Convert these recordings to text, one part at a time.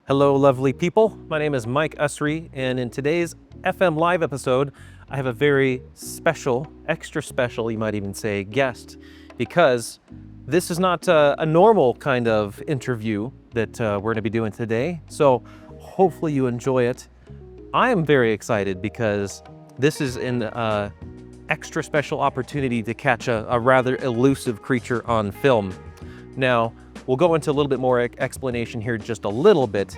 Hello, lovely people. My name is Mike Usrey, and in today's FM Live episode, I have a very special, extra special, you might even say, guest, because this is not a normal kind of interview that we're going to be doing today. So hopefully you enjoy it. I am very excited because this is an extra special opportunity to catch a rather elusive creature on film. Now, we'll go into a little bit more explanation here just a little bit,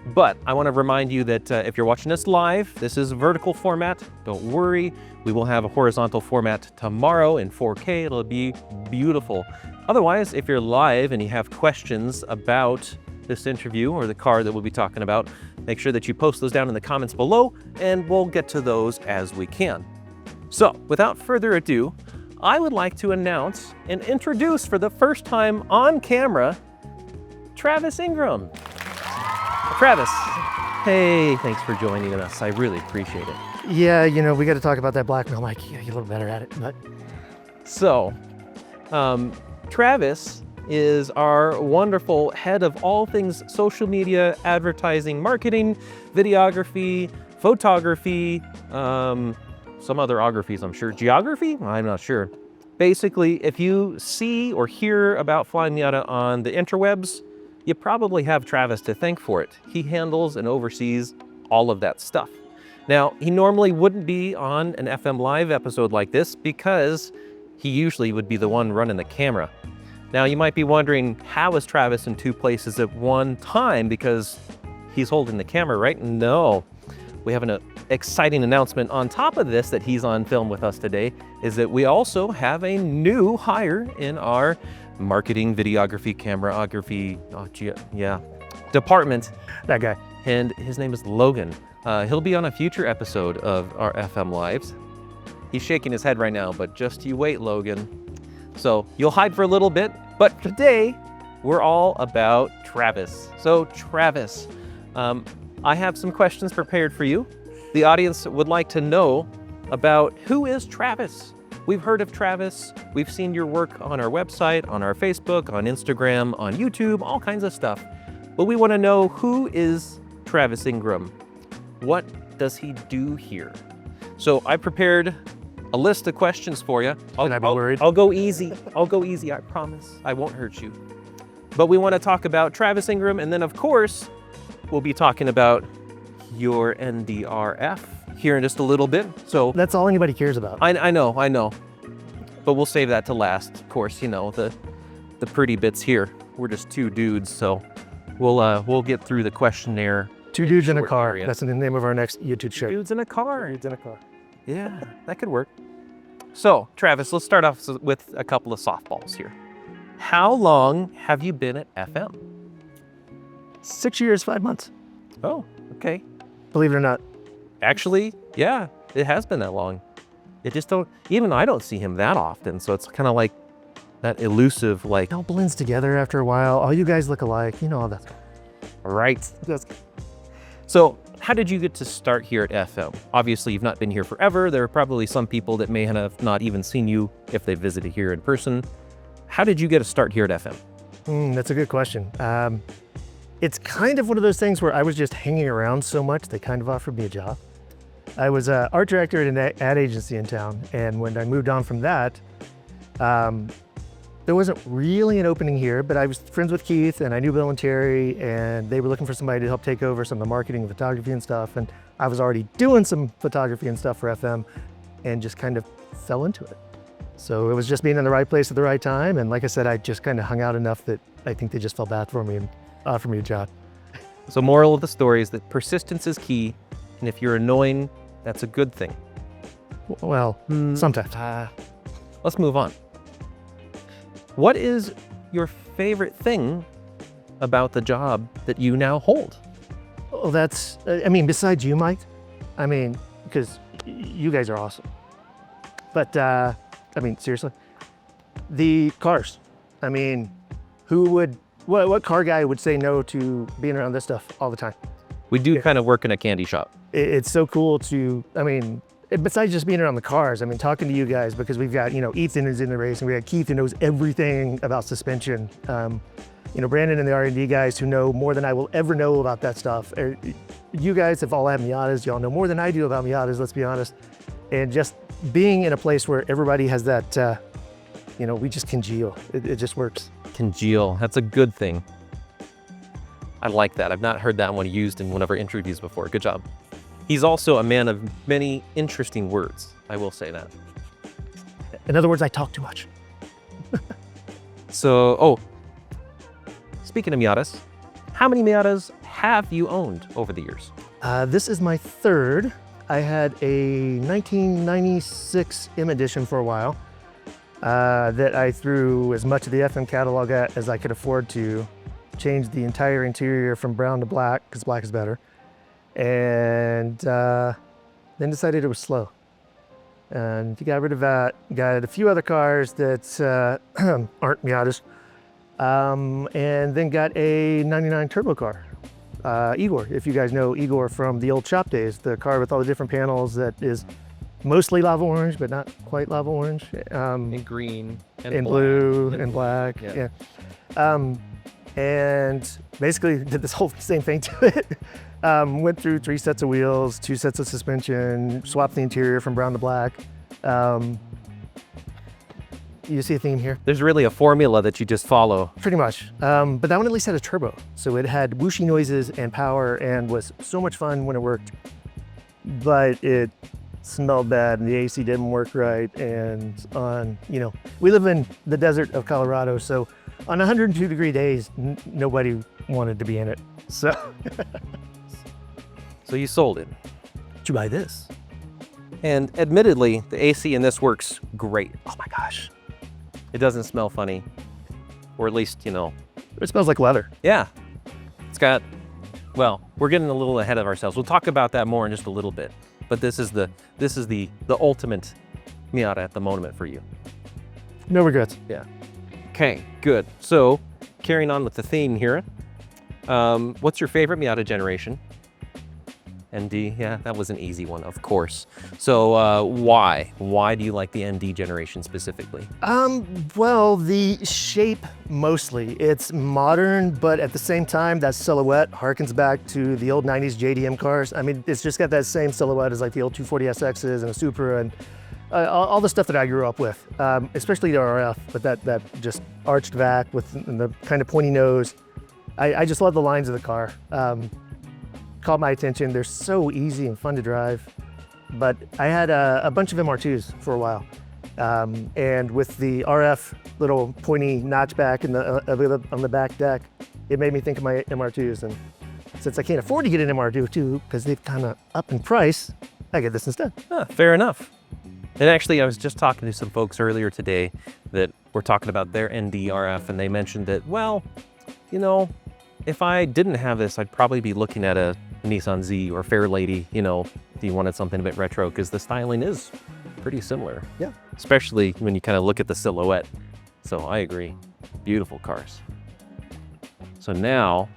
but I want to remind you that if you're watching this live, this is vertical format. Don't worry, we will have a horizontal format tomorrow in 4K. It'll be beautiful. Otherwise, if you're live and you have questions about this interview or the car that we'll be talking about, make sure that you post those down in the comments below and we'll get to those as we can. So, without further ado, I would like to announce and introduce for the first time on camera, Travis Ingram. Travis, hey, thanks for joining us. I really appreciate it. Yeah, you know, we got to talk about that blackmail, Mike. You gotta get a little better at it, but. So, Travis is our wonderful head of all things social media, advertising, marketing, videography, photography, some other ographies, I'm sure. Geography? I'm not sure. Basically, if you see or hear about Flyin Miata on the interwebs, you probably have Travis to thank for it. He handles and oversees all of that stuff. Now, he normally wouldn't be on an FM Live episode like this because he usually would be the one running the camera. Now, you might be wondering, how is Travis in two places at one time? Because he's holding the camera, right? No. We have an exciting announcement on top of this that he's on film with us today, is that we also have a new hire in our marketing, videography, cameraography, department. That guy. And his name is Logan. He'll be on a future episode of our FM Lives. He's shaking his head right now, but just you wait, Logan. So you'll hide for a little bit, but today we're all about Travis. So Travis, I have some questions prepared for you. The audience would like to know about who is Travis. We've heard of Travis. We've seen your work on our website, on our Facebook, on Instagram, on YouTube, all kinds of stuff. But we want to know, who is Travis Ingram? What does he do here? So I prepared a list of questions for you. I'll be worried. I'll go easy. I'll go easy, I promise. I won't hurt you. But we want to talk about Travis Ingram, and then of course, we'll be talking about your NDRF here in just a little bit. So That's all anybody cares about. I know. But we'll save that to last. Of course, you know, the pretty bits here. We're just two dudes, so we'll get through the questionnaire. Two dudes in a short car. area. That's the name of our next YouTube show. Dudes in a car. Dudes in a car. Yeah, that could work. So, Travis, let's start off with a couple of softballs here. How long have you been at FM? 6 years, 5 months. Oh, okay. Believe it or not. Actually, yeah, it has been that long. It just even I don't see him that often, so it's kind of like that elusive, like. It all blends together after a while. All you guys look alike. You know all that. Right. So, how did you get to start here at FM? Obviously, you've not been here forever. There are probably some people that may have not even seen you if they visited here in person. How did you get a start here at FM? That's a good question. It's kind of one of those things where I was just hanging around so much, they kind of offered me a job. I was an art director at an ad agency in town, and when I moved on from that, there wasn't really an opening here, but I was friends with Keith and I knew Bill and Terry, and they were looking for somebody to help take over some of the marketing and photography and stuff. And I was already doing some photography and stuff for FM and just kind of fell into it. So it was just being in the right place at the right time. And like I said, I just kind of hung out enough that I think they just felt bad for me and offered me a job. So moral of the story is that persistence is key. And if you're annoying, that's a good thing. Well, sometimes. Let's move on. What is your favorite thing about the job that you now hold? Well, that's, I mean, besides you, Mike, I mean, because you guys are awesome. But, I mean, seriously, the cars. I mean, what car guy would say no to being around this stuff all the time? We do kind of work in a candy shop. It's so cool to, I mean, besides just being around the cars, I mean, talking to you guys, because we've got, you know, Ethan is in the race and we got Keith who knows everything about suspension. Brandon and the R&D guys who know more than I will ever know about that stuff. You guys have all had Miatas. Y'all know more than I do about Miatas, let's be honest. And just being in a place where everybody has that, we just congeal. It just works. Congeal, that's a good thing. I like that. I've not heard that one used in one of our interviews before. Good job. He's also a man of many interesting words. I will say that. In other words, I talk too much. So, speaking of Miatas, how many Miatas have you owned over the years? This is my third. I had a 1996 M Edition for a while that I threw as much of the FM catalog at as I could afford to. Changed the entire interior from brown to black, because black is better. And then decided it was slow. And got rid of that. Got a few other cars that aren't Miatas. And then got a 99 turbo car. Igor, if you guys know Igor from the old shop days, the car with all the different panels that is mostly lava orange, but not quite lava orange. And green. And blue and black. Yeah. And basically did this whole same thing to it. Went through 3 sets of wheels, 2 sets of suspension, swapped the interior from brown to black. You see a theme here? There's really a formula that you just follow. Pretty much. But that one at least had a turbo. So it had whooshy noises and power and was so much fun when it worked. But it smelled bad and the AC didn't work right. And we live in the desert of Colorado. So on 102-degree days, nobody wanted to be in it. So you sold it. to buy this. And admittedly, the AC in this works great. Oh my gosh. It doesn't smell funny. Or at least, It smells like leather. Yeah. It's got, we're getting a little ahead of ourselves. We'll talk about that more in just a little bit. But this is the ultimate Miata at the moment for you. No regrets. Yeah. Okay, good. So, carrying on with the theme here, what's your favorite Miata generation? ND, yeah, that was an easy one, of course. So, why? Why do you like the ND generation specifically? Well, the shape mostly. It's modern, but at the same time, that silhouette harkens back to the old 90s JDM cars. I mean, it's just got that same silhouette as like the old 240SXs and a Supra and all the stuff that I grew up with, especially the RF, but that just arched vac with the kind of pointy nose. I just love the lines of the car. Caught my attention. They're so easy and fun to drive. But I had a bunch of MR2s for a while. And with the RF little pointy notchback on the back deck, it made me think of my MR2s. And since I can't afford to get an MR2 because they've kind of up in price, I get this instead. Fair enough. And actually, I was just talking to some folks earlier today that were talking about their ND RF, and they mentioned that, if I didn't have this, I'd probably be looking at a Nissan Z or Fairlady, if you wanted something a bit retro, because the styling is pretty similar. Yeah. Especially when you kind of look at the silhouette. So I agree. Beautiful cars. So now,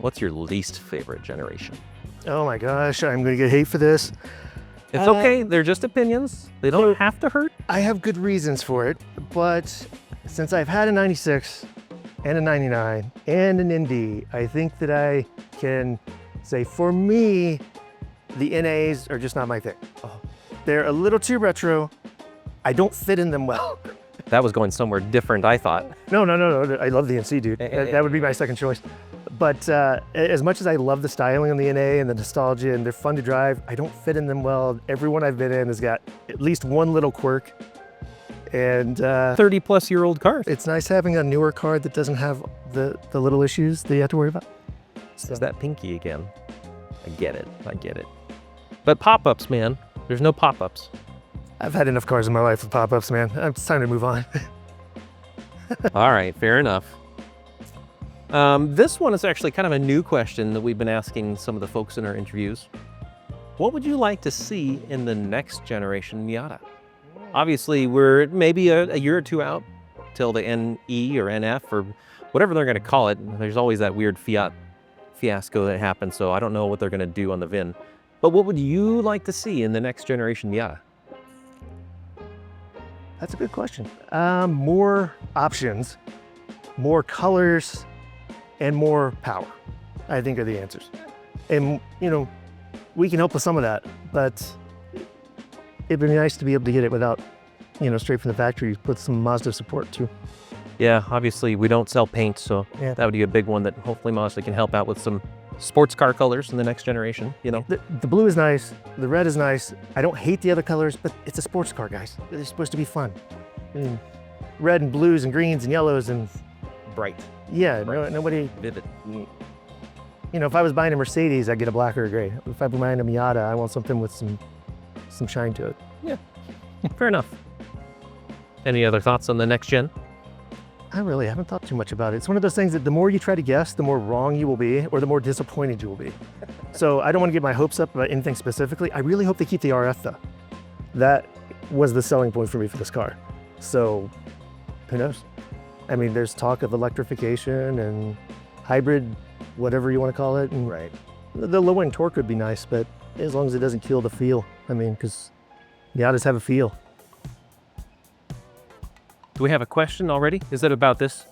what's your least favorite generation? Oh my gosh, I'm going to get hate for this. It's okay. They're just opinions. They don't have to hurt. I have good reasons for it, but since I've had a 96 and a 99 and an ND, I think that I can say for me, the NAs are just not my thing. They're a little too retro. I don't fit in them well. That was going somewhere different, I thought. No. I love the NC, dude. That would be my second choice. But as much as I love the styling on the NA and the nostalgia and they're fun to drive, I don't fit in them well. Everyone I've been in has got at least one little quirk. And 30-plus-year-old cars. It's nice having a newer car that doesn't have the little issues that you have to worry about. So. It's that pinky again. I get it. But pop-ups, man. There's no pop-ups. I've had enough cars in my life with pop-ups, man. It's time to move on. All right, fair enough. This one is actually kind of a new question that we've been asking some of the folks in our interviews. What would you like to see in the next generation Miata? Obviously, we're maybe a year or two out till the NE or NF or whatever they're going to call it. There's always that weird Fiat fiasco that happens, so I don't know what they're going to do on the VIN. But what would you like to see in the next generation Miata? That's a good question. More options. more colors and more power, I think, are the answers. And, you know, we can help with some of that, but it'd be nice to be able to get it without, you know, straight from the factory with some Mazda support too. Yeah, obviously we don't sell paint, so Yeah. that would be a big one that hopefully Mazda can help out with some sports car colors in the next generation, you know? The blue is nice, the red is nice. I don't hate the other colors, but it's a sports car, guys. They're supposed to be fun. I mean, red and blues and greens and yellows and Bright, yeah, nobody, vivid. you know, if I was buying a Mercedes, I'd get a black or a gray. If I'm buying a Miata, I want something with some shine to it. Fair enough. Any other thoughts on the next gen? I really haven't thought too much about it. It's one of those things that the more you try to guess, the more wrong you will be, or the more disappointed you will be. So I don't want to get my hopes up about anything specifically. I really hope they keep the RF though. That was the selling point for me for this car. So who knows? I mean, there's talk of electrification and hybrid, whatever you want to call it. And Right. the low end torque would be nice, but as long as it doesn't kill the feel. I mean, because Miatas have a feel. Do we have a question already? Is it about this?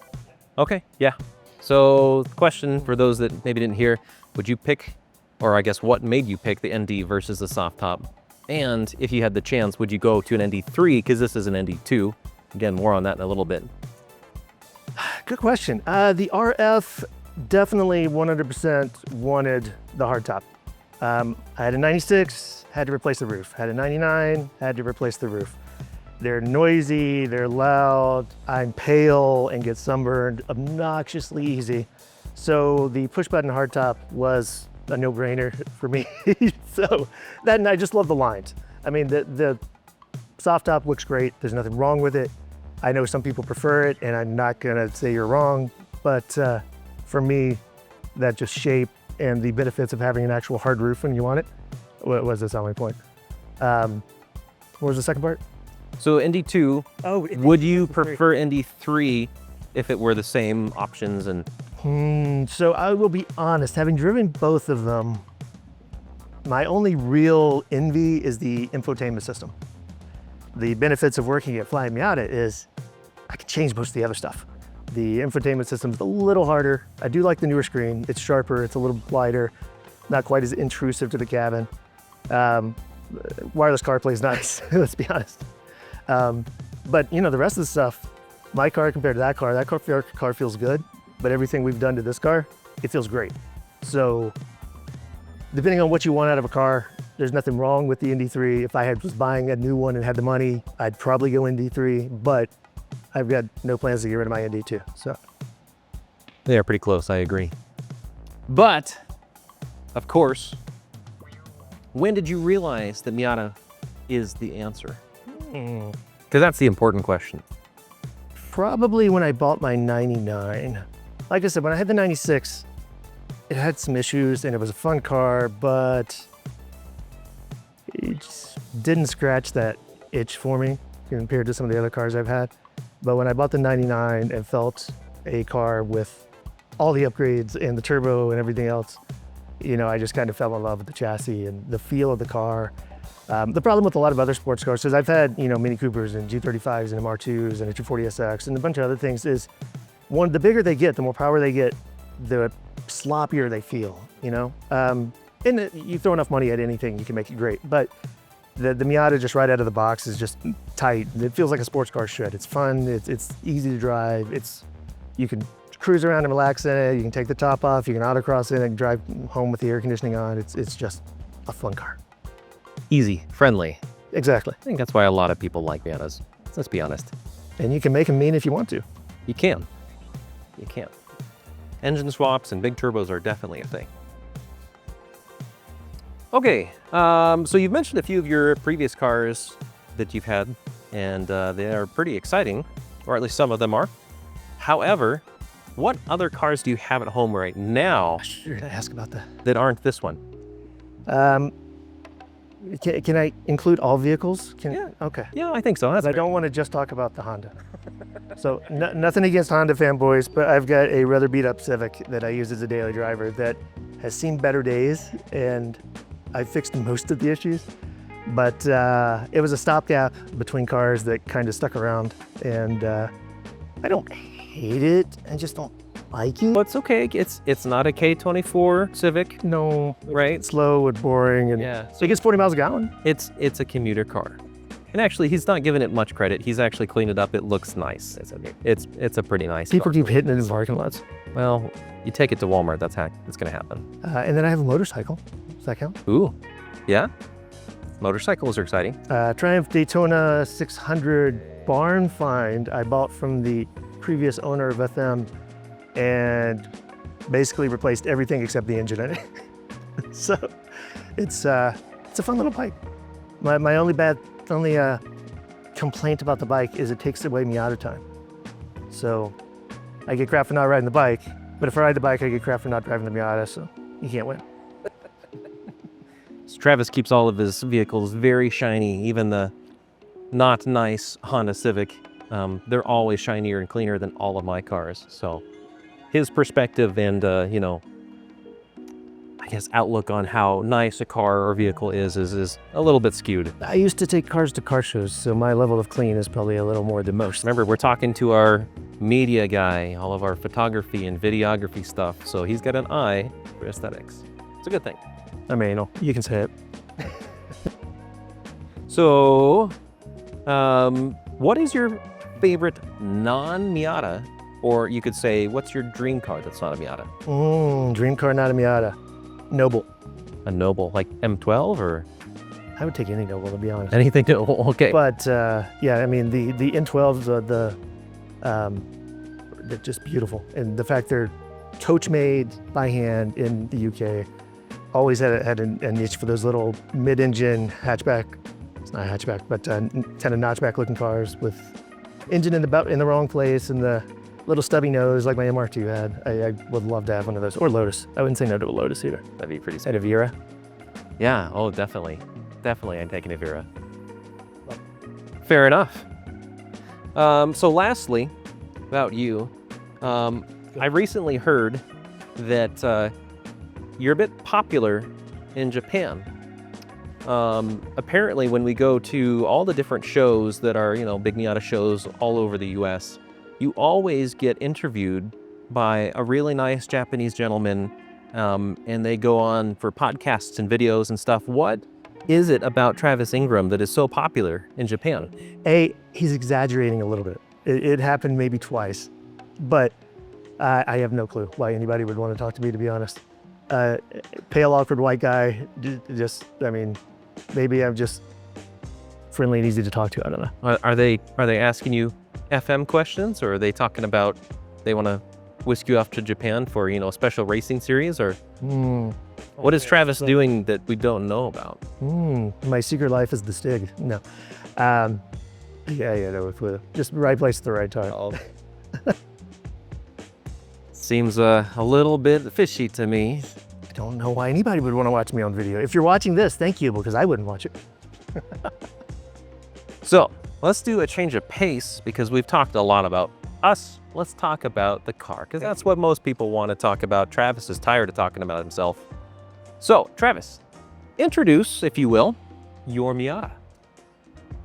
Okay, yeah. So the question for those that maybe didn't hear, would you pick, or I guess what made you pick the ND versus the soft top? And if you had the chance, would you go to an ND3? Because this is an ND2. Again, more on that in a little bit. Good question. The RF definitely 100% wanted the hardtop. I had a 96, had to replace the roof. Had a 99, had to replace the roof. They're noisy, they're loud, I'm pale and get sunburned obnoxiously easy. So the push button hardtop was a no-brainer for me. So that, and I just love the lines. I mean, the soft top looks great. There's nothing wrong with it. I know some people prefer it, and I'm not gonna say you're wrong, but for me, that just shape and the benefits of having an actual hard roof when you want it was the selling point. What was the second part? So ND2, Oh, would you prefer ND3 if it were the same options? And So I will be honest, having driven both of them, my only real envy is the infotainment system. The benefits of working at Flyin Miata is I can change most of the other stuff. The infotainment system's a little harder. I do like the newer screen. It's sharper, it's a little lighter, not quite as intrusive to the cabin. Wireless CarPlay is nice, let's be honest. But you know, the rest of the stuff, my car compared to that car feels good, but everything we've done to this car, it feels great. So depending on what you want out of a car, there's nothing wrong with the ND3. If I was buying a new one and had the money, I'd probably go ND3, but I've got no plans to get rid of my ND2. So they are pretty close, I agree. But, of course, when did you realize that Miata is the answer? Because that's the important question. probably when I bought my 99. Like I said, when I had the 96, it had some issues and it was a fun car, but it just didn't scratch that itch for me compared to some of the other cars I've had. But when I bought the 99 and felt a car with all the upgrades and the turbo and everything else, you know, I just kind of fell in love with the chassis and the feel of the car. The problem with a lot of other sports cars is I've had, you know, Mini Coopers and G35s and MR2s and a 240SX and a bunch of other things is, one, the bigger they get, the more power they get, the sloppier they feel, you know? And you throw enough money at anything, you can make it great. But the Miata just right out of the box is just tight. It feels like a sports car should. It's fun, it's easy to drive, you can cruise around and relax in it, you can take the top off, you can autocross in it, and drive home with the air conditioning on. It's just a fun car. Easy, friendly. Exactly. I think that's why a lot of people like Miatas. Let's be honest. And you can make them mean if you want to. You can. You can. Engine swaps and big turbos are definitely a thing. Okay, so you've mentioned a few of your previous cars that you've had, and they are pretty exciting, or at least some of them are. However, what other cars do you have at home right now Sure, to ask about that. that aren't this one? Can I include all vehicles? Yeah. Okay. Yeah, I think so. That's I don't want to just talk about the Honda. So nothing against Honda fanboys, but I've got a rather beat up Civic that I use as a daily driver that has seen better days, and I fixed most of the issues. But it was a stopgap between cars that kind of stuck around, and I don't hate it. I just don't like it. Well, it's okay. It's not a K24 Civic. No, Right? it's slow and boring, and Yeah. so it gets 40 miles a gallon. It's a commuter car. And actually, he's not giving it much credit. He's actually cleaned it up. It looks nice. It's a pretty nice People car. keep hitting it in parking lots. Well, you take it to Walmart, that's gonna happen. And then I have a motorcycle. Does that count? Ooh, yeah. Motorcycles are exciting. Triumph Daytona 600 barn find I bought from the previous owner of FM, and basically replaced everything except the engine in it. So it's a fun little bike. My only complaint about the bike is it takes away Miata time. So I get crap for not riding the bike, but if I ride the bike, I get crap for not driving the Miata, so you can't win. So Travis keeps all of his vehicles very shiny, even the not nice Honda Civic. They're always shinier and cleaner than all of my cars. So his perspective and, I guess outlook on how nice a car or vehicle is a little bit skewed. I used to take cars to car shows, so my level of clean is probably a little more than most. Remember, we're talking to our media guy, all of our photography and videography stuff. So he's got an eye for aesthetics. It's a good thing. I mean, you can say it. So, what is your favorite non-Miata? Or you could say, what's your dream car that's not a Miata? Dream car, not a Miata. Noble. A Noble, like M12 or I would take any Noble, to be honest. anything Noble? Okay. But yeah, I mean the N12s, they're just beautiful, and the fact they're coach made by hand in the UK. Always had a niche for those little mid-engine hatchback. It's not a hatchback, but kind of notchback-looking cars with engine in the wrong place and the little stubby nose like my MR2 had. I would love to have one of those, or Lotus. I wouldn't say no to a Lotus either. That'd be pretty And sweet. a Vera. Yeah, oh, definitely. Definitely, I'm taking a Vera. Fair enough. So lastly, about you, I recently heard that you're a bit popular in Japan. Apparently, when we go to all the different shows that are, big Miata shows all over the US, you always get interviewed by a really nice Japanese gentleman, and they go on for podcasts and videos and stuff. What is it about Travis Ingram that is so popular in Japan? He's exaggerating a little bit. It happened maybe twice, but I have no clue why anybody would want to talk to me, to be honest. Pale, awkward white guy, maybe I'm just friendly and easy to talk to. I don't know. Are they asking you FM questions, or are they talking about they want to whisk you off to Japan for a special racing series, or what is Travis doing that we don't know about? My secret life is the Stig. No, no, just right place at the right time. Seems a little bit fishy to me. I don't know why anybody would want to watch me on video. If you're watching this, thank you, because I wouldn't watch it. So let's do a change of pace, because we've talked a lot about us. Let's talk about the car, because that's what most people want to talk about. Travis is tired of talking about himself. So Travis, introduce, if you will, your Miata.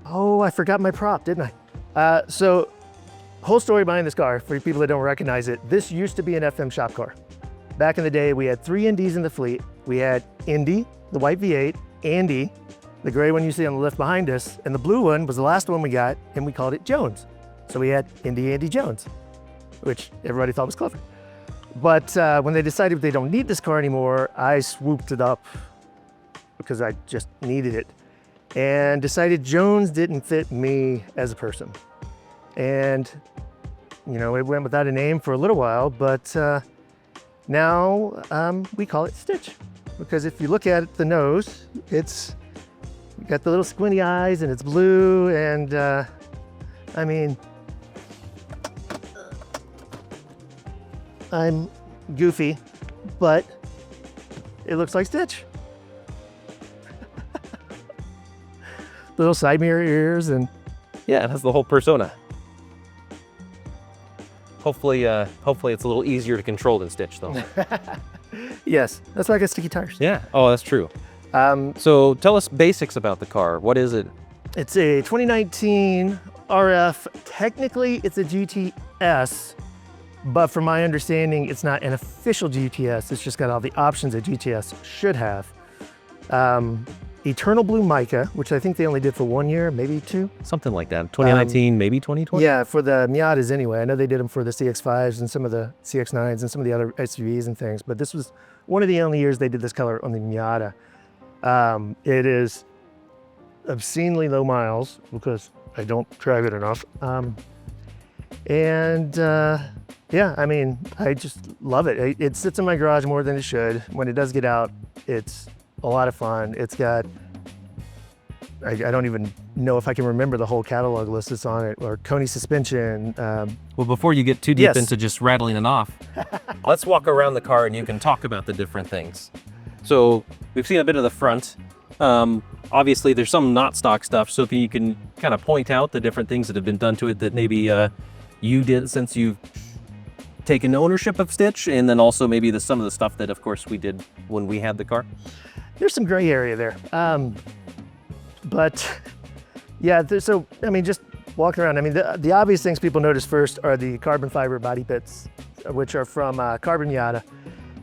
Oh, I forgot my prop, didn't I? So, whole story behind this car, for people that don't recognize it, this used to be an FM shop car. Back in the day, we had 3 NDs in the fleet. We had ND, the white V8, Andy, the gray one you see on the left behind us, and the blue one was the last one we got, and we called it Jones. So we had Andy Jones, which everybody thought was clever. But when they decided they don't need this car anymore, I swooped it up because I just needed it, and decided Jones didn't fit me as a person. And, it went without a name for a little while, but now we call it Stitch. Because if you look at the nose, it's got the little squinty eyes and it's blue, and I'm goofy, but it looks like Stitch. Little side mirror ears, and Yeah, it has the whole persona. Hopefully it's a little easier to control than Stitch, though. yes, that's why I got sticky tires. Yeah. Oh, that's true. So tell us basics about the car. What is it? It's a 2019 RF. Technically, it's a GTS. But from my understanding, it's not an official GTS. It's just got all the options a GTS should have. Eternal Blue Mica, which I think they only did for 1 year, maybe 2. Something like that. 2019, maybe 2020? Yeah, for the Miatas anyway. I know they did them for the CX-5s and some of the CX-9s and some of the other SUVs and things, but this was one of the only years they did this color on the Miata. It is obscenely low miles because I don't drive it enough. Yeah, I mean, I just love it. It sits in my garage more than it should. When it does get out, it's a lot of fun. It's got, I don't even know if I can remember the whole catalog list that's on it, or Koni suspension. Well, before you get too deep into just rattling it off, let's walk around the car and you can talk about the different things. So we've seen a bit of the front. Obviously, there's some not stock stuff, so if you can kind of point out the different things that have been done to it that maybe you did since you've taken ownership of Stitch, and then also maybe some of the stuff that, of course, we did when we had the car. There's some gray area there. But yeah, so, I mean, just walking around, I mean, the obvious things people notice first are the carbon fiber body pits, which are from Carbon Miata.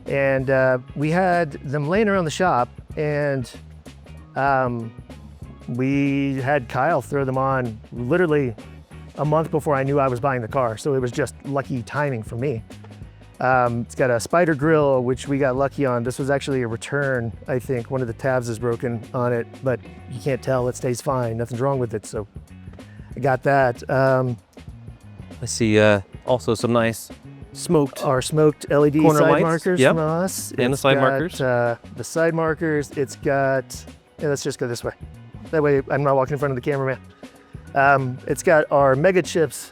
And we had them laying around the shop, and we had Kyle throw them on literally a month before I knew I was buying the car. So it was just lucky timing for me. It's got a spider grille, which we got lucky on. This was actually a return, I think. One of the tabs is broken on it, but you can't tell, it stays fine. Nothing's wrong with it, so I got that. I see also some nice smoked LED corner side lights. markers Yep. from us. And the side markers. The side markers, it's got, let's just go this way. That way I'm not walking in front of the cameraman. It's got our mega chips.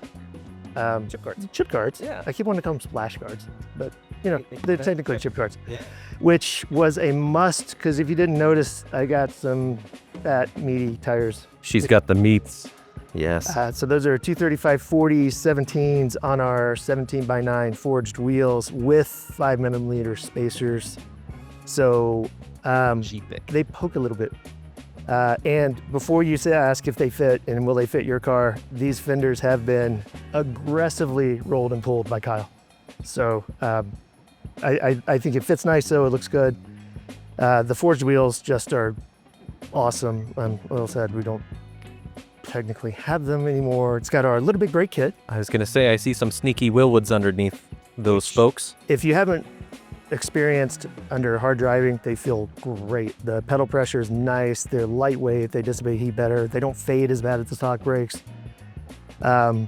Chip cards. Yeah. I keep wanting to call them splash cards, but you know, they're technically chip cards. Yeah. Which was a must, because if you didn't notice, I got some fat, meaty tires. She's got the meats. Yes. So those are 235/40 17s on our 17x9 forged wheels with 5mm spacers. So they poke a little bit. And before you ask if they fit and will they fit your car, these fenders have been aggressively rolled and pulled by Kyle. So I think it fits nice, so it looks good. The forged wheels just are awesome. Oil said we don't technically have them anymore. It's got our little bit brake kit. I was gonna say, I see some sneaky Willwoods underneath those spokes. If you haven't experienced under hard driving, they feel great. The pedal pressure is nice. They're lightweight. They dissipate heat better. They don't fade as bad as the stock brakes. Yeah,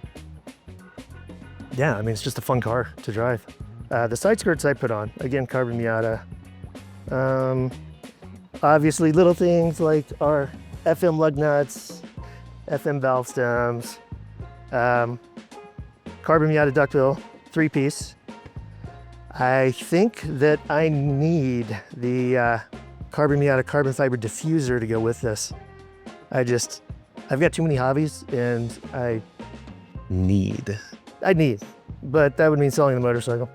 I mean, it's just a fun car to drive. The side skirts I put on, again, Carbon Miata. Obviously, little things like our FM lug nuts, FM valve stems, Carbon Miata duckbill, 3-piece. I think that I need the Carbon Miata carbon fiber diffuser to go with this. I've got too many hobbies, and I need, but that would mean selling the motorcycle.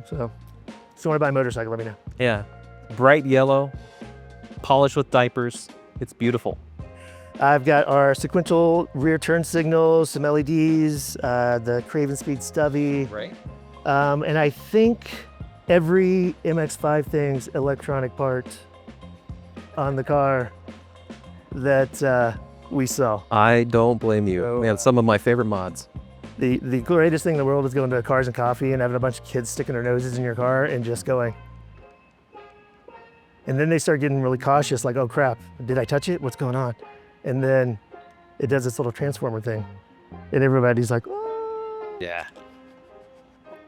So if you want to buy a motorcycle, let me know. Yeah. Bright yellow, polished with diapers. It's beautiful. I've got our sequential rear turn signals, some LEDs, the Craven Speed stubby. Right. And I think every MX-5 thing's electronic part on the car that we sell. I don't blame you. So, Man, some of my favorite mods. The greatest thing in the world is going to Cars and Coffee and having a bunch of kids sticking their noses in your car and just going. And then they start getting really cautious, like, oh crap, did I touch it? What's going on? And then it does this little transformer thing. And everybody's like, oh. Yeah.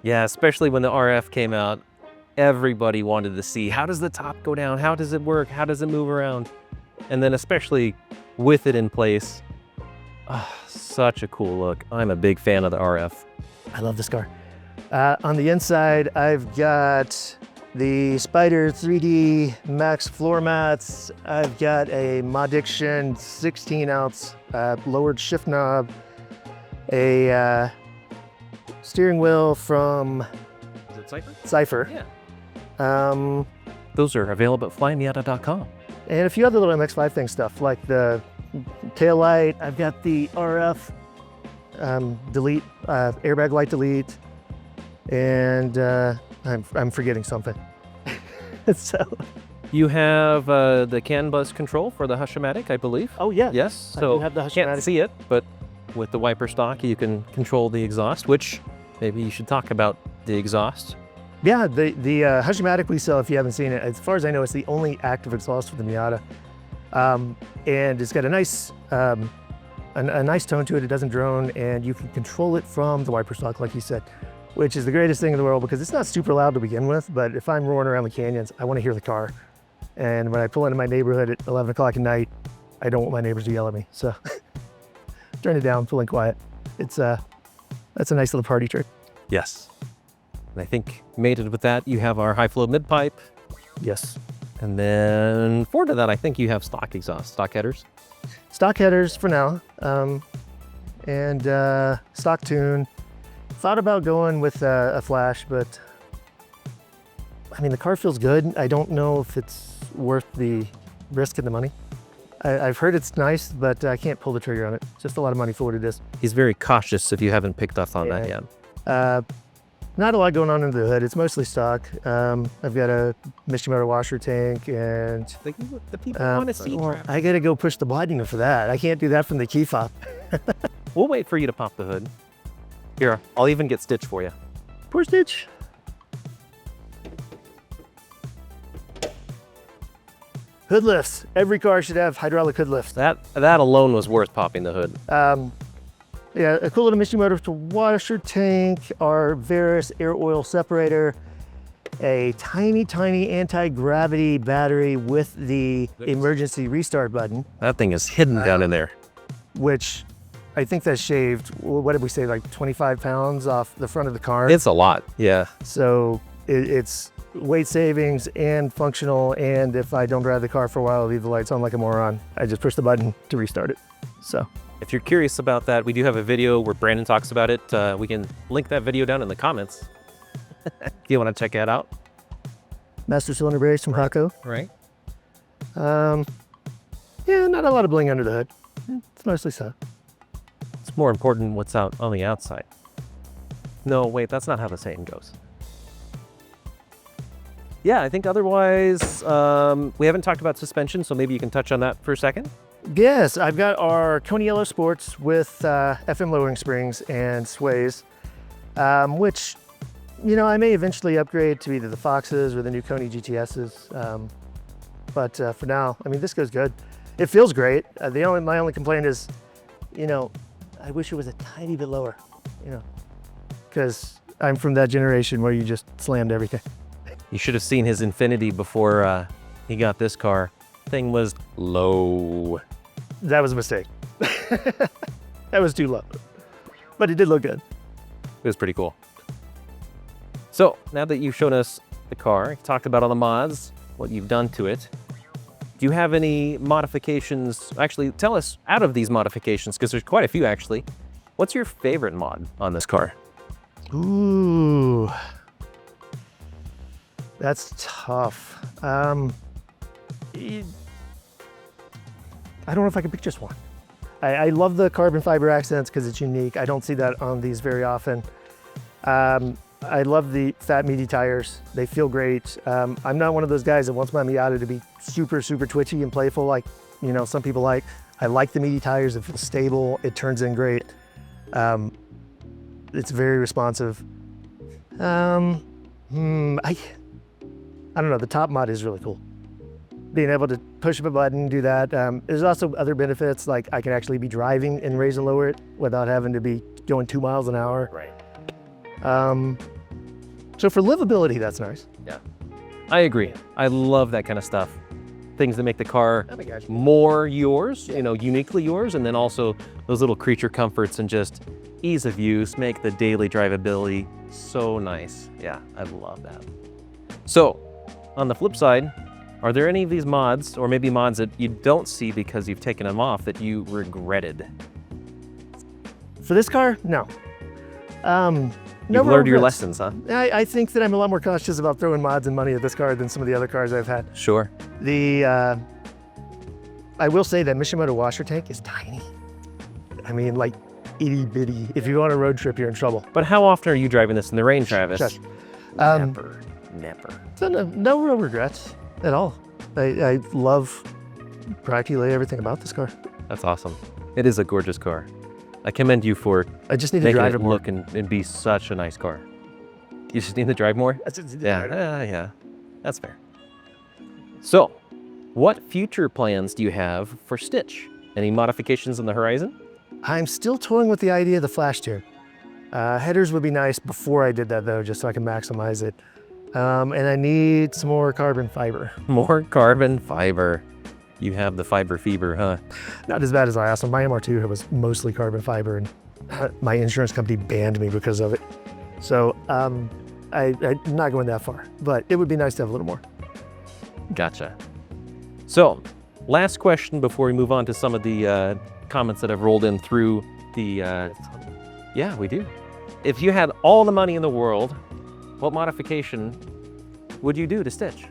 Yeah, especially when the RF came out, everybody wanted to see, how does the top go down? How does it work? How does it move around? And then especially with it in place, such a cool look. I'm a big fan of the RF. I love this car. On the inside, I've got the Spider 3D Max floor mats. I've got a Modiction 16-ounce lowered shift knob, a steering wheel from Is it Cypher? Cypher. Yeah. Those are available at FlyinMiata.com. And a few other little MX-5 thing stuff, like the tail light. I've got the RF delete, airbag light delete. and I'm forgetting something. So, You have the CAN bus control for the Hush-O-Matic, I believe. oh yeah, Yes, I so do have the can't Hush-O-Matic. see it, but with the wiper stock, you can control the exhaust, which maybe you should talk about the exhaust. Yeah, the Hush-O-Matic we sell, if you haven't seen it, as far as I know, it's the only active exhaust for the Miata, and it's got a nice a nice tone to it. It doesn't drone, and you can control it from the wiper stock, like you said, which is the greatest thing in the world because it's not super loud to begin with. But if I'm roaring around the canyons, I want to hear the car, and when I pull into my neighborhood at 11 o'clock at night, I don't want my neighbors to yell at me. So turn it down, feeling quiet. It's that's a nice little party trick. Yes. And I think mated with that, you have our high flow mid pipe. Yes. And then forward to that, I think you have stock exhaust, stock headers. Stock headers for now, and stock tune. Thought about going with a flash, but I mean, the car feels good. I don't know if it's worth the risk and the money. I've heard it's nice, but I can't pull the trigger on it. It's just a lot of money for what it is. He's very cautious if you haven't picked up on that yet. Not a lot going on under the hood. It's mostly stock. I've got a Miata washer tank, and The people want to see. I gotta go push the button for that. I can't do that from the key fob. We'll wait for you to pop the hood. Here, I'll even get stitch for you. Poor Stitch. Hood lifts. Every car should have hydraulic hood lifts. That alone was worth popping the hood. Yeah, a cool little Miata washer tank, our Varus air oil separator, a tiny, tiny anti-gravity battery with the emergency restart button, That thing is hidden down in there. which I think that shaved, what did we say, like 25 pounds off the front of the car. It's a lot. Yeah. So it's weight savings and functional, and if I don't drive the car for a while, I'll leave the lights on like a moron. I just push the button to restart it. So. If you're curious about that, we do have a video where Brandon talks about it. We can link that video down in the comments. If you want to check that out. Master cylinder brace from Hako. Right. Yeah, not a lot of bling under the hood. It's mostly so. It's more important what's out on the outside. No, wait, that's not how the saying goes. Yeah, I think otherwise, we haven't talked about suspension, so maybe you can touch on that for a second. Yes, I've got our Coney Yellow Sports with FM lowering springs and sways, which, you know, I may eventually upgrade to either the Foxes or the new Coney GTSs. But for now, I mean, this goes good. It feels great. My only complaint is, you know, I wish it was a tiny bit lower, you know, because I'm from that generation where you just slammed everything. You should have seen his Infinity before he got this car. Thing was low. That was a mistake. That was too low, but it did look good. It was pretty cool. So now that you've shown us the car, talked about all the mods, what you've done to it, do you have any modifications? Actually, tell us out of these modifications, because there's quite a few actually. What's your favorite mod on this car? Ooh, that's tough. I don't know if I can pick just one. I love the carbon fiber accents because it's unique. I don't see that on these very often. I love the fat, meaty tires. They feel great. I'm not one of those guys that wants my Miata to be super, super twitchy and playful like, you know, some people like. I like the meaty tires. It feels stable. It turns in great. It's very responsive. I don't know. The top mod is really cool. Being able to push a button, do that. There's also other benefits, like I can actually be driving and raise and lower it without having to be going 2 miles an hour. Right. So for livability, that's nice. Yeah. I agree. I love that kind of stuff. Things that make the car Oh my gosh. more yours, you know, uniquely yours, and then also those little creature comforts and just ease of use make the daily drivability so nice. Yeah, I love that. So, on the flip side, are there any of these mods, or maybe mods that you don't see because you've taken them off, that you regretted? For this car, no. You've learned your lessons, huh? I think that I'm a lot more cautious about throwing mods and money at this car than some of the other cars I've had. Sure. I will say that Miata washer tank is tiny. I mean, like, itty bitty. If you go on a road trip, you're in trouble. But how often are you driving this in the rain, Travis? Shush. Never. So no real regrets at all. I love practically everything about this car. That's awesome. It is a gorgeous car. I commend you for I just need to making drive it it more. look and be such a nice car. You just need to drive more? I just need to Yeah, drive it. yeah, that's fair. So, what future plans do you have for Stitch? Any modifications on the horizon? I'm still toying with the idea of the flash tier. Headers would be nice before I did that though, just so I can maximize it. And I need some more carbon fiber. More carbon fiber. You have the fiber fever, huh? Not as bad as I asked them. My MR2 was mostly carbon fiber, and my insurance company banned me because of it. So I'm not going that far, but it would be nice to have a little more. Gotcha. So, last question before we move on to some of the comments that have rolled in through the... yeah, we do. If you had all the money in the world, what modification would you do to Stitch?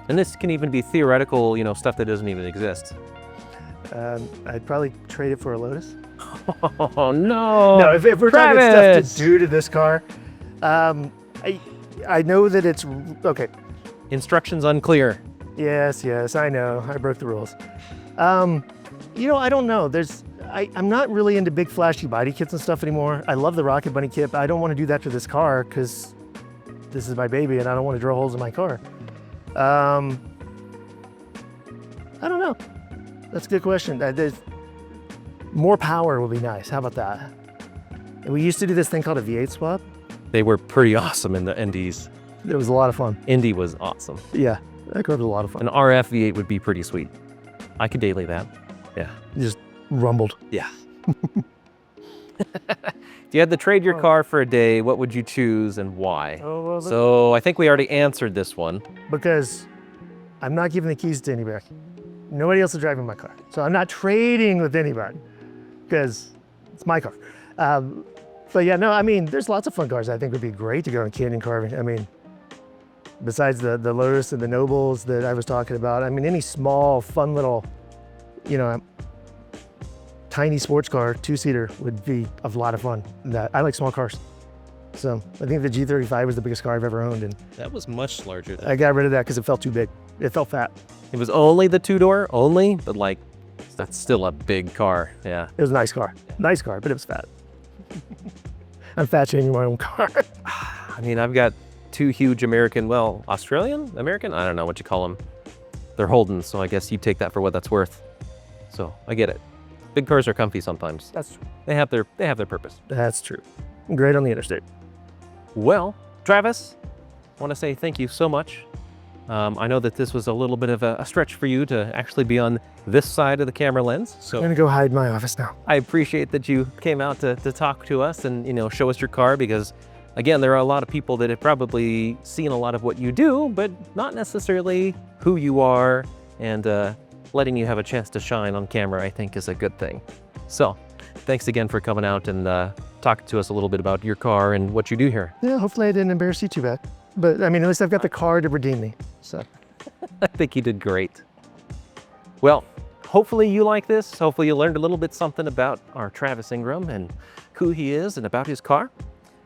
And this can even be theoretical, stuff that doesn't even exist. I'd probably trade it for a Lotus. Oh, no. No, if we're talking Travis! stuff to do to this car, I know that it's, okay. Instructions unclear. Yes, I know. I broke the rules. I don't know. I'm not really into big flashy body kits and stuff anymore. I love the Rocket Bunny kit, but I don't want to do that to this car because this is my baby and I don't want to drill holes in my car. I don't know. That's a good question. More power would be nice. How about that? We used to do this thing called a V8 swap. They were pretty awesome in the NDs. It was a lot of fun. Indy was awesome. Yeah, that car was a lot of fun. An RF V8 would be pretty sweet. I could daily that. Yeah. Just rumbled. Yeah. If you had to trade your car for a day, what would you choose and why? So I think we already answered this one. Because I'm not giving the keys to anybody. Nobody else is driving my car. So I'm not trading with anybody because it's my car. But yeah, no, I mean, there's lots of fun cars I think would be great to go in canyon carving. I mean, besides the Lotus and the Nobles that I was talking about, I mean, any small, fun little, tiny sports car, two-seater would be a lot of fun. I like small cars. So I think the G35 was the biggest car I've ever owned. And That was much larger than... I got rid of that because it felt too big. It felt fat. It was only the two-door, but that's still a big car, yeah. It was a nice car. Nice car, but it was fat. I'm fat shaming my own car. I mean, I've got two huge Australian? American? I don't know what you call them. They're Holdens, so I guess you take that for what that's worth. So I get it. Big cars are comfy sometimes. That's true. They have their purpose. That's true. Great on the interstate. Well, Travis, I want to say thank you so much. I know that this was a little bit of a stretch for you to actually be on this side of the camera lens. So I'm gonna go hide in my office now. I appreciate that you came out to talk to us and, show us your car because, again, there are a lot of people that have probably seen a lot of what you do, but not necessarily who you are, and letting you have a chance to shine on camera, I think, is a good thing. So thanks again for coming out and talking to us a little bit about your car and what you do here. Yeah, hopefully I didn't embarrass you too bad. But I mean, at least I've got the car to redeem me, so. I think you did great. Well, hopefully you like this. Hopefully you learned a little bit something about our Travis Ingram and who he is and about his car.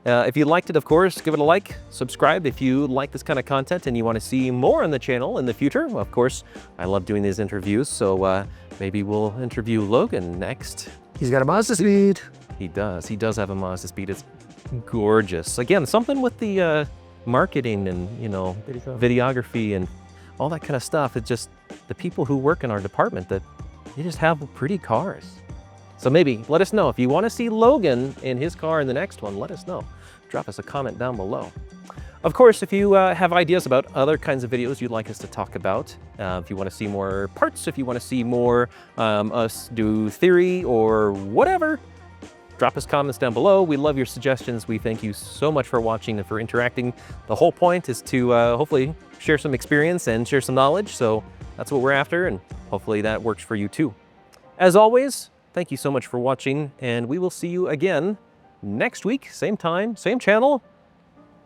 If you liked it, of course, give it a like, subscribe if you like this kind of content and you want to see more on the channel in the future. Of course, I love doing these interviews, so maybe we'll interview Logan next. He's got a Mazda Speed. He does have a Mazda Speed. It's gorgeous. Again, something with the marketing and, videography and all that kind of stuff. It's just the people who work in our department that they just have pretty cars. So maybe let us know if you want to see Logan in his car in the next one. Let us know. Drop us a comment down below. Of course, if you have ideas about other kinds of videos you'd like us to talk about, if you want to see more parts, if you want to see more us do theory or whatever, drop us comments down below. We love your suggestions. We thank you so much for watching and for interacting. The whole point is to hopefully share some experience and share some knowledge. So that's what we're after, and hopefully that works for you too. As always, thank you so much for watching, and we will see you again next week, same time, same channel.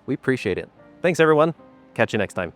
We appreciate it. Thanks, everyone. Catch you next time.